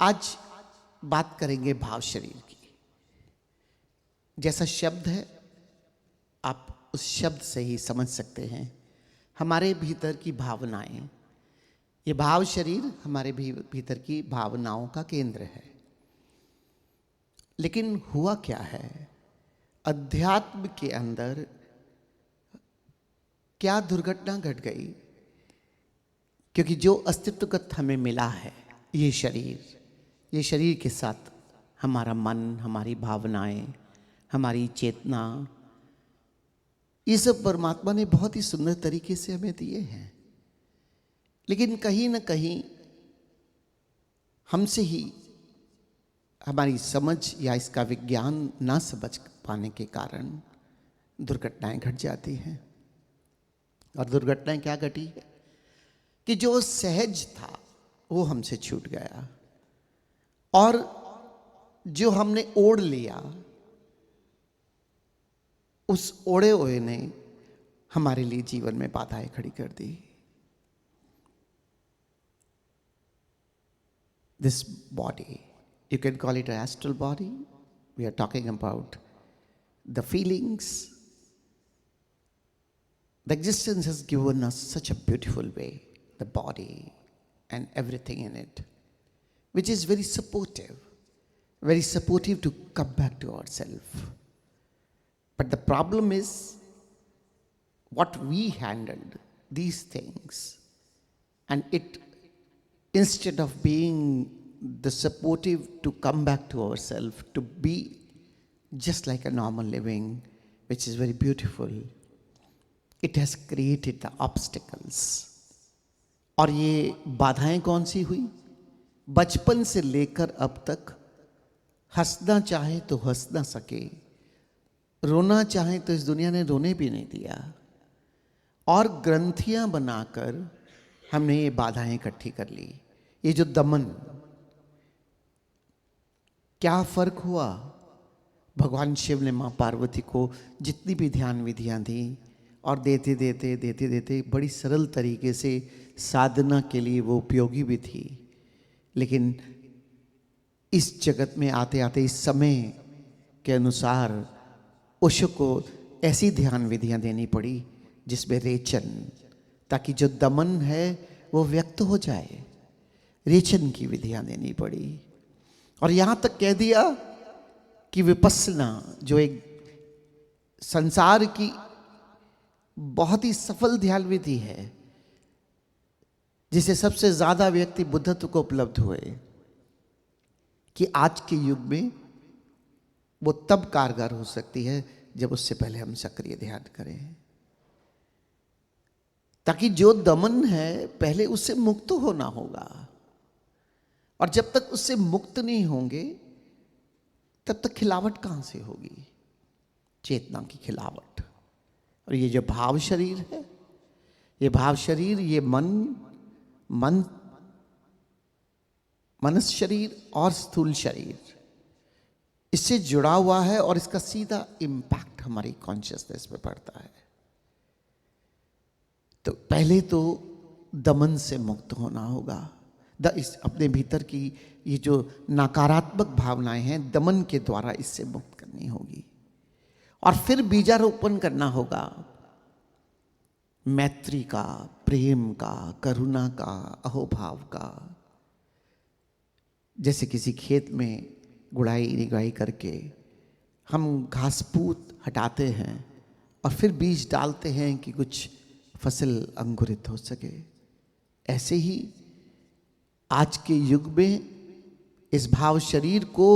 आज बात करेंगे भाव शरीर की। जैसा शब्द है आप उस शब्द से ही समझ सकते हैं हमारे भीतर की भावनाएं। ये भाव शरीर हमारे भीतर की भावनाओं का केंद्र है। लेकिन हुआ क्या है, अध्यात्म के अंदर क्या दुर्घटना घट गई, क्योंकि जो अस्तित्वगत हमें मिला है ये शरीर के साथ हमारा मन, हमारी भावनाएं, हमारी चेतना, ये सब परमात्मा ने बहुत ही सुंदर तरीके से हमें दिए हैं। लेकिन कहीं ना कहीं हमसे ही हमारी समझ या इसका विज्ञान ना समझ पाने के कारण दुर्घटनाएं घट जाती हैं। और दुर्घटनाएं क्या घटी है कि जो सहज था वो हमसे छूट गया, और जो हमने ओढ़ लिया उस ओढ़े हुए ने हमारे लिए जीवन में बाधाएं खड़ी कर दी। This body, you can call it an astral body. We are talking about the feelings. The existence has given us such a beautiful way, the body and everything in it, which is very supportive to come back to ourselves. But the problem is what we handled these things, and it, instead of being the supportive to come back to ourselves, to be just like a normal living, which is very beautiful, it has created the obstacles. और ये बाधाएं कौन सी हुई? बचपन से लेकर अब तक हंसना चाहे तो हंस ना सके, रोना चाहे तो इस दुनिया ने रोने भी नहीं दिया, और ग्रंथियां बनाकर हमने ये बाधाएं इकट्ठी कर ली। ये जो दमन, क्या फर्क हुआ? भगवान शिव ने मां पार्वती को जितनी भी ध्यान विधियां दी और देते देते बड़ी सरल तरीके से साधना के लिए वो उपयोगी भी थी। लेकिन इस जगत में आते आते इस समय के अनुसार ओशो को ऐसी ध्यान विधियां देनी पड़ी जिसमें रेचन, ताकि जो दमन है वो व्यक्त हो जाए। रेचन की विधियां देनी पड़ी, और यहां तक कह दिया कि विपस्सना, जो एक संसार की बहुत ही सफल ध्यान विधि है, जिसे सबसे ज्यादा व्यक्ति बुद्धत्व को उपलब्ध हुए, कि आज के युग में वो तब कारगर हो सकती है जब उससे पहले हम सक्रिय ध्यान करें, ताकि जो दमन है पहले उससे मुक्त होना होगा। और जब तक उससे मुक्त नहीं होंगे तब तक खिलावट कहां से होगी? चेतना की खिलावट। और ये जो भाव शरीर है, ये भाव शरीर, ये मनस शरीर और स्थूल शरीर, इससे जुड़ा हुआ है, और इसका सीधा इम्पैक्ट हमारी कॉन्शियसनेस पे पड़ता है। तो पहले तो दमन से मुक्त होना होगा। अपने भीतर की ये जो नकारात्मक भावनाएं हैं, दमन के द्वारा इससे मुक्त करनी होगी, और फिर बीजारोपण करना होगा मैत्री का, प्रेम का, करुणा का, अहोभाव का। जैसे किसी खेत में गुड़ाई निगाई करके हम घासपूत हटाते हैं और फिर बीज डालते हैं कि कुछ फसल अंकुरित हो सके, ऐसे ही आज के युग में इस भाव शरीर को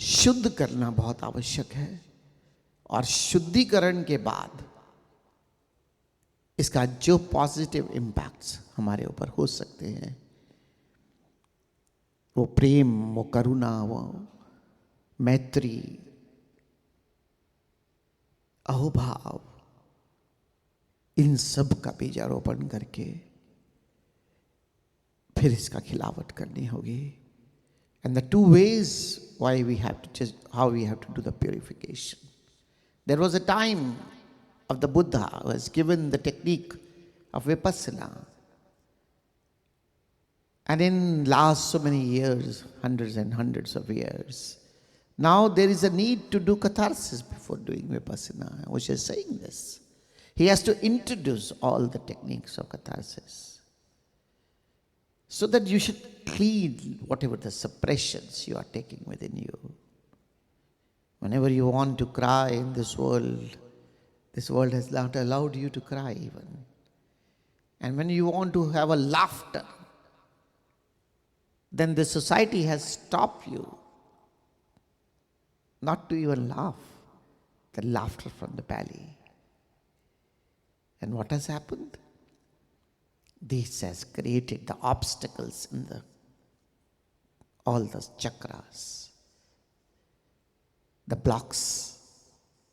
शुद्ध करना बहुत आवश्यक है। और शुद्धिकरण के बाद इसका जो पॉजिटिव इम्पैक्ट्स हमारे ऊपर हो सकते हैं, वो प्रेम, वो करुणा, वो मैत्री, अहोभाव, इन सब का बीजारोपण करके फिर इसका खिलावट करनी होगी। And the two ways how we have to do the purification. There was a time of the Buddha who was given the technique of vipassana. And in last so many years, hundreds and hundreds of years, now there is a need to do catharsis before doing vipassana. Which is saying this. He has to introduce all the techniques of catharsis, so that you should clean whatever the suppressions you are taking within you. Whenever you want to cry in this world has not allowed you to cry even. And when you want to have a laughter, then the society has stopped you not to even laugh, the laughter from the belly. And what has happened? This has created the obstacles in all the chakras, the blocks.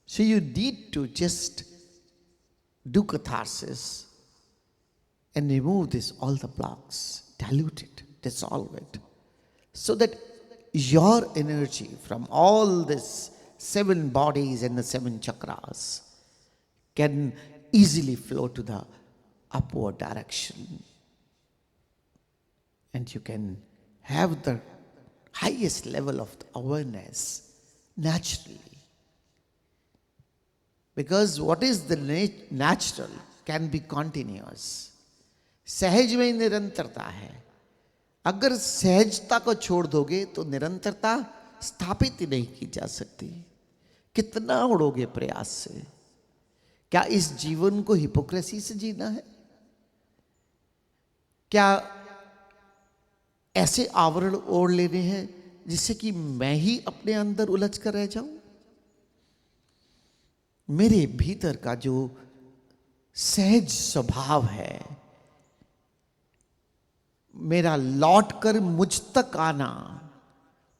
So you need to just do catharsis and remove all the blocks, dilute it, dissolve it, so that your energy from all these 7 bodies and the 7 chakras can easily flow to the upward direction. And you can have the highest level of awareness naturally. Because what is the natural can be continuous. सहज में निरंतरता है. अगर सहजता को छोड़ दोगे तो निरंतरता स्थापित ही नहीं की जा सकती. कितना उड़ोगे प्रयास से? क्या इस जीवन को हिपोक्रेसी से जीना है? क्या ऐसे आवरण ओढ़ लेने हैं जिससे कि मैं ही अपने अंदर उलझ कर रह जाऊं? मेरे भीतर का जो सहज स्वभाव है, मेरा लौट कर मुझ तक आना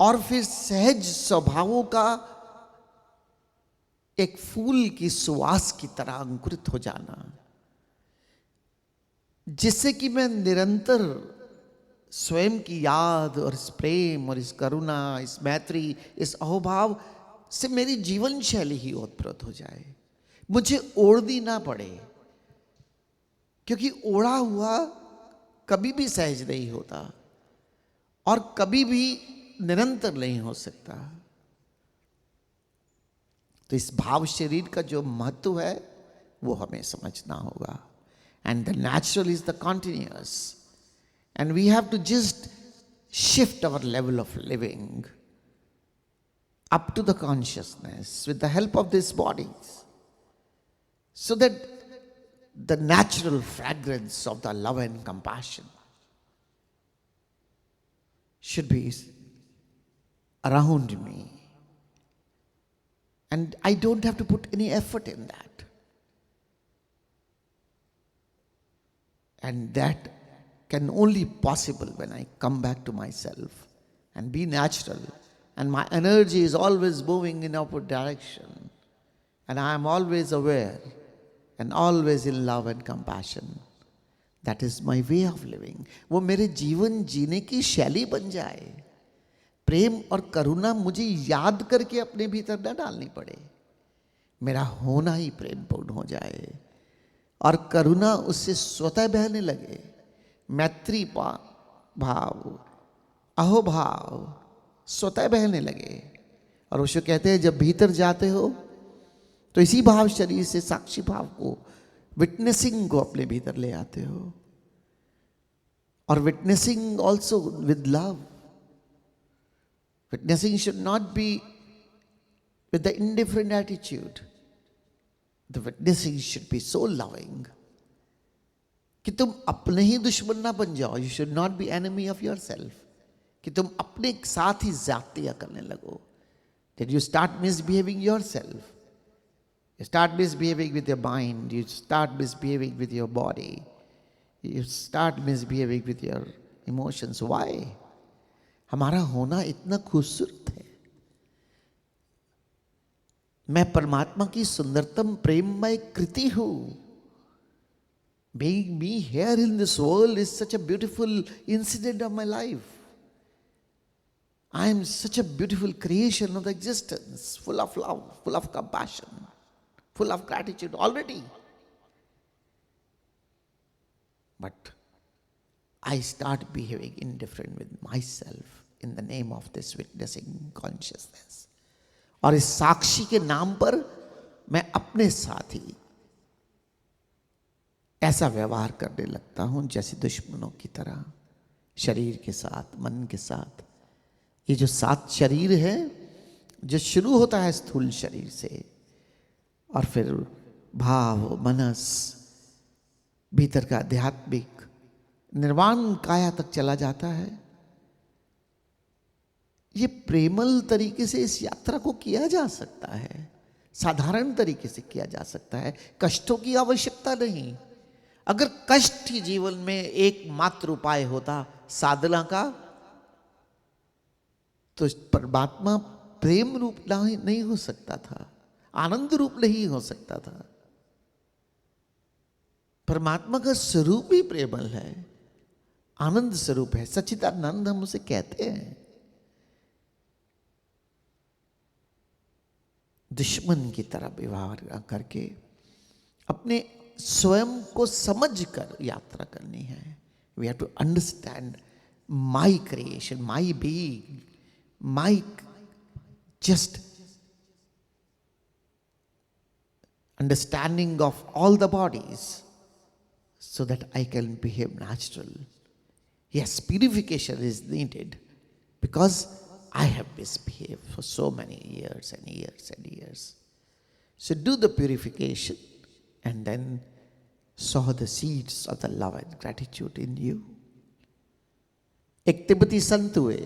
और फिर सहज स्वभावों का एक फूल की सुवास की तरह अंकुरित हो जाना, जिससे कि मैं निरंतर स्वयं की याद और इस प्रेम और इस करुणा, इस मैत्री, इस अहोभाव से मेरी जीवन शैली ही ओतप्रोत हो जाए. मुझे ओढ़नी ना पड़े, क्योंकि ओढ़ा हुआ कभी भी सहज नहीं होता और कभी भी निरंतर नहीं हो सकता. तो इस भाव शरीर का जो महत्व है वो हमें समझना होगा. And the natural is the continuous, and we have to just shift our level of living up to the consciousness with the help of these bodies, so that the natural fragrance of the love and compassion should be around me, and I don't have to put any effort in that. And that can only possible when I come back to myself and be natural. And my energy is always moving in upward direction. And I am always aware and always in love and compassion. That is my way of living. वो मेरे जीवन जीने की शैली बन जाए. प्रेम और करुणा मुझे याद करके अपने भीतर न डालनी पड़े. मेरा होना ही प्रेमपूर्ण हो जाए और करुणा उससे स्वतः बहने लगे. मैत्री भाव, अहोभाव स्वतः बहने लगे. और वो कहते हैं जब भीतर जाते हो तो इसी भाव शरीर से साक्षी भाव को, विटनेसिंग को अपने भीतर ले आते हो. और witnessing also with love. Witnessing should not be with the indifferent attitude. The witnessing should be so loving कि तुम अपने ही दुश्मन ना बन जाओ. You should not be enemy of your self, कि तुम अपने साथ ही जातियां करने लगो. That you start misbehaving yourself. You start misbehaving with your mind. You start misbehaving with your body. You start misbehaving with your emotions. Why? हमारा होना इतना खूबसूरत है. मैं परमात्मा की सुंदरतम प्रेममय कृति हूं. Being me here in this world is such a beautiful incident of my life. I am such a beautiful creation of the existence, full of love, full of compassion, full of gratitude already. But I start behaving indifferent with myself in the name of this witnessing consciousness. और इस साक्षी के नाम पर मैं अपने साथ ही ऐसा व्यवहार करने लगता हूं जैसे दुश्मनों की तरह, शरीर के साथ, मन के साथ। ये जो 7 शरीर है, जो शुरू होता है स्थूल शरीर से और फिर भाव, मनस, भीतर का आध्यात्मिक निर्वाण काया तक चला जाता है। ये प्रेमल तरीके से इस यात्रा को किया जा सकता है, साधारण तरीके से किया जा सकता है, कष्टों की आवश्यकता नहीं। अगर कष्ट ही जीवन में एकमात्र उपाय होता साधना का, तो परमात्मा प्रेम रूप नहीं हो सकता था, आनंद रूप नहीं हो सकता था। परमात्मा का स्वरूप ही प्रेमल है, आनंद स्वरूप है, सच्चिदानंद हम उसे कहते हैं। दुश्मन की तरह व्यवहार करके अपने स्वयं को समझकर यात्रा करनी है। We have to understand my creation, my being, my just understanding of all the bodies so that I can behave natural. Yes, purification is needed because I have misbehaved for so many years and years and years. So do the purification and then sow the seeds of the love and gratitude in you. एक तिब्बती संत हुए,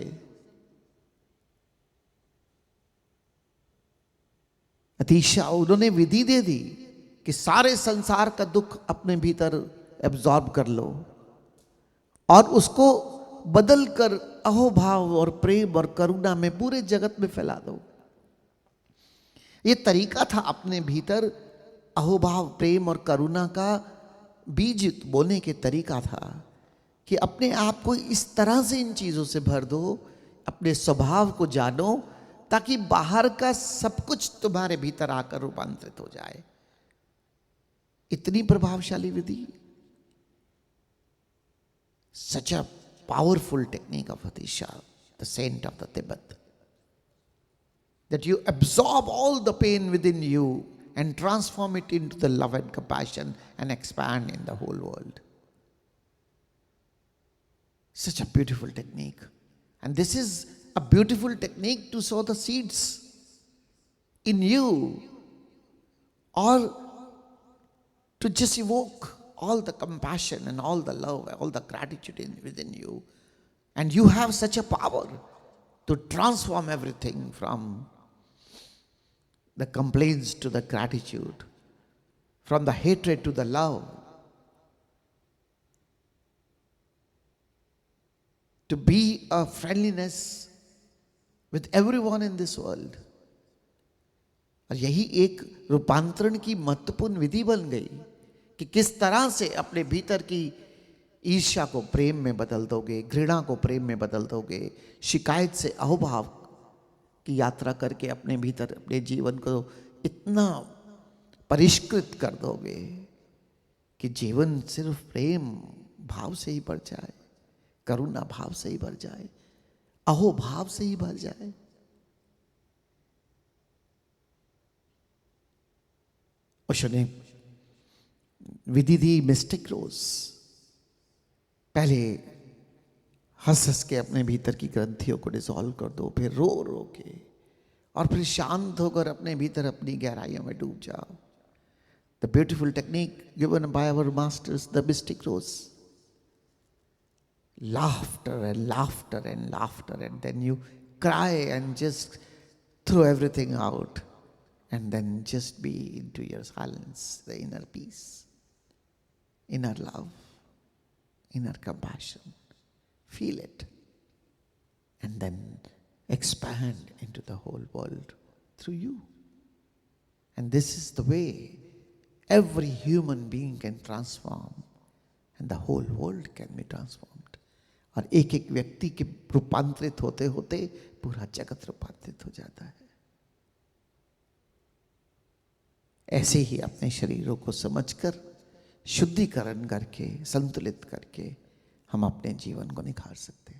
अतिशा उन्होंने विधि दे दी कि सारे संसार का दुख अपने भीतर एब्जॉर्ब कर लो और उसको बदल कर अहोभाव और प्रेम और करुणा में पूरे जगत में फैला दो। ये तरीका था अपने भीतर अहोभाव, प्रेम और करुणा का बीज बोने के तरीका था कि अपने आप को इस तरह से इन चीजों से भर दो, अपने स्वभाव को जानो, ताकि बाहर का सब कुछ तुम्हारे भीतर आकर रूपांतरित हो जाए। इतनी प्रभावशाली विधि, such a powerful technique of Atisha, the saint of the Tibet, that you absorb all the pain within you and transform it into the love and compassion and expand in the whole world. Such a beautiful technique. And this is a beautiful technique to sow the seeds in you, or to just evoke all the compassion and all the love, all the gratitude within you. And you have such a power to transform everything from the complaints to the gratitude, from the hatred to the love, to be a friendliness with everyone in this world. और यही एक रूपांतरण की महत्वपूर्ण विधि बन गई कि किस तरह से अपने भीतर की ईर्ष्या को प्रेम में बदल दोगे, घृणा को प्रेम में बदल दोगे, शिकायत से अहोभाव की यात्रा करके अपने भीतर अपने जीवन को इतना परिष्कृत कर दोगे कि जीवन सिर्फ प्रेम भाव से ही भर जाए, करुणा भाव से ही भर जाए, अहोभाव से ही भर जाए। ओशो ने विधि दी मिस्टिक रोज। पहले हंस हंस के अपने भीतर की ग्रंथियों को डिसॉल्व कर दो, फिर रो रो के, और फिर शांत होकर अपने भीतर अपनी गहराइयों में डूब जाओ। The beautiful technique given by our masters, the mystic rose. Laughter and laughter and laughter, and then you cry and just throw everything out, and then just be into your silence, the inner peace, inner love, inner compassion. Feel it, and then expand into the whole world through you. And this is the way every human being can transform, and the whole world can be transformed. और एक एक व्यक्ति के रूपांतरित होते होते पूरा जगत रूपांतरित हो जाता है। ऐसे ही अपने शरीरों को समझकर, शुद्धिकरण करके, संतुलित करके हम अपने जीवन को निखार सकते हैं।